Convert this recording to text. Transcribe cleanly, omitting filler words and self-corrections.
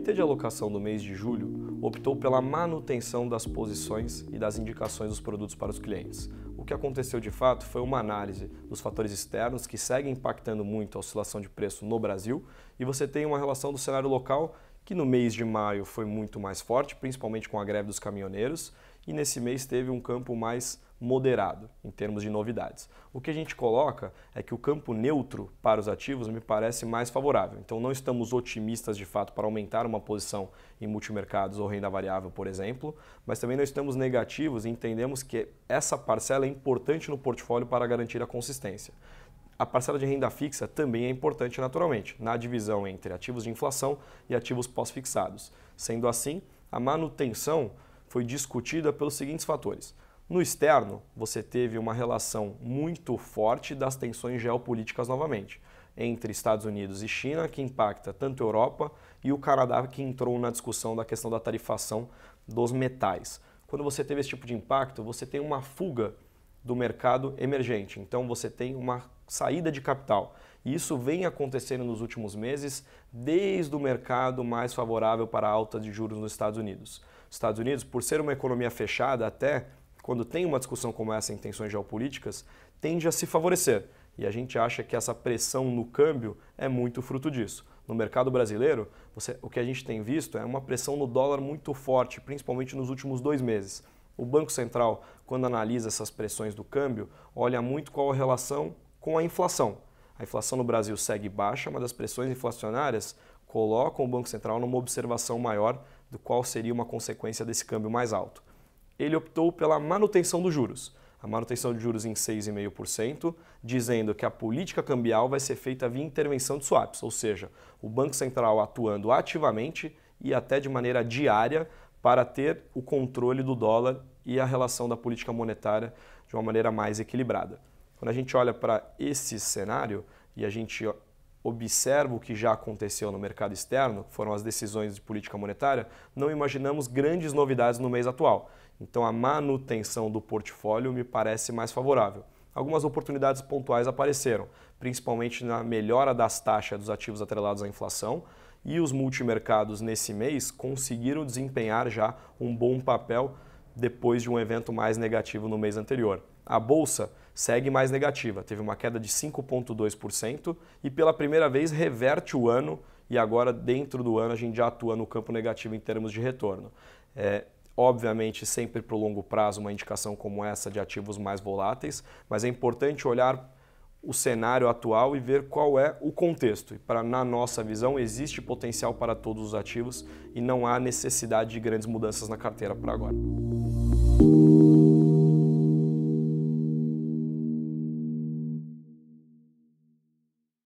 Comitê de Alocação do mês de julho optou pela manutenção das posições e das indicações dos produtos para os clientes. O que aconteceu de fato foi uma análise dos fatores externos que seguem impactando muito a oscilação de preço no Brasil, e você tem uma relação do cenário local que no mês de maio foi muito mais forte, principalmente com a greve dos caminhoneiros, e nesse mês teve um campo mais moderado em termos de novidades. O que a gente coloca é que o campo neutro para os ativos me parece mais favorável. Então não estamos otimistas de fato para aumentar uma posição em multimercados ou renda variável, por exemplo, mas também não estamos negativos e entendemos que essa parcela é importante no portfólio para garantir a consistência. A parcela de renda fixa também é importante naturalmente, na divisão entre ativos de inflação e ativos pós-fixados. Sendo assim, a manutenção foi discutida pelos seguintes fatores. No externo, você teve uma relação muito forte das tensões geopolíticas novamente, entre Estados Unidos e China, que impacta tanto a Europa, e o Canadá, que entrou na discussão da questão da tarifação dos metais. Quando você teve esse tipo de impacto, você tem uma fuga do mercado emergente, então você tem uma saída de capital. E isso vem acontecendo nos últimos meses, desde o mercado mais favorável para a alta de juros nos Estados Unidos. Os Estados Unidos, por ser uma economia fechada, até quando tem uma discussão como essa em tensões geopolíticas, tende a se favorecer. E a gente acha que essa pressão no câmbio é muito fruto disso. No mercado brasileiro, o que a gente tem visto é uma pressão no dólar muito forte, principalmente nos últimos 2 meses. O Banco Central, quando analisa essas pressões do câmbio, olha muito qual a relação com a inflação. A inflação no Brasil segue baixa, mas as pressões inflacionárias colocam o Banco Central numa observação maior do qual seria uma consequência desse câmbio mais alto. Ele optou pela manutenção dos juros. A manutenção de juros em 6,5%, dizendo que a política cambial vai ser feita via intervenção de swaps, ou seja, o Banco Central atuando ativamente e até de maneira diária para ter o controle do dólar e a relação da política monetária de uma maneira mais equilibrada. Quando a gente olha para esse cenário e a gente observa o que já aconteceu no mercado externo, que foram as decisões de política monetária, não imaginamos grandes novidades no mês atual. Então a manutenção do portfólio me parece mais favorável. Algumas oportunidades pontuais apareceram, principalmente na melhora das taxas dos ativos atrelados à inflação, e os multimercados nesse mês conseguiram desempenhar já um bom papel depois de um evento mais negativo no mês anterior. A bolsa segue mais negativa, teve uma queda de 5,2% e pela primeira vez reverte o ano, e agora dentro do ano a gente já atua no campo negativo em termos de retorno. Obviamente sempre para o longo prazo uma indicação como essa de ativos mais voláteis, mas é importante olhar o cenário atual e ver qual é o contexto. E na nossa visão existe potencial para todos os ativos e não há necessidade de grandes mudanças na carteira por agora.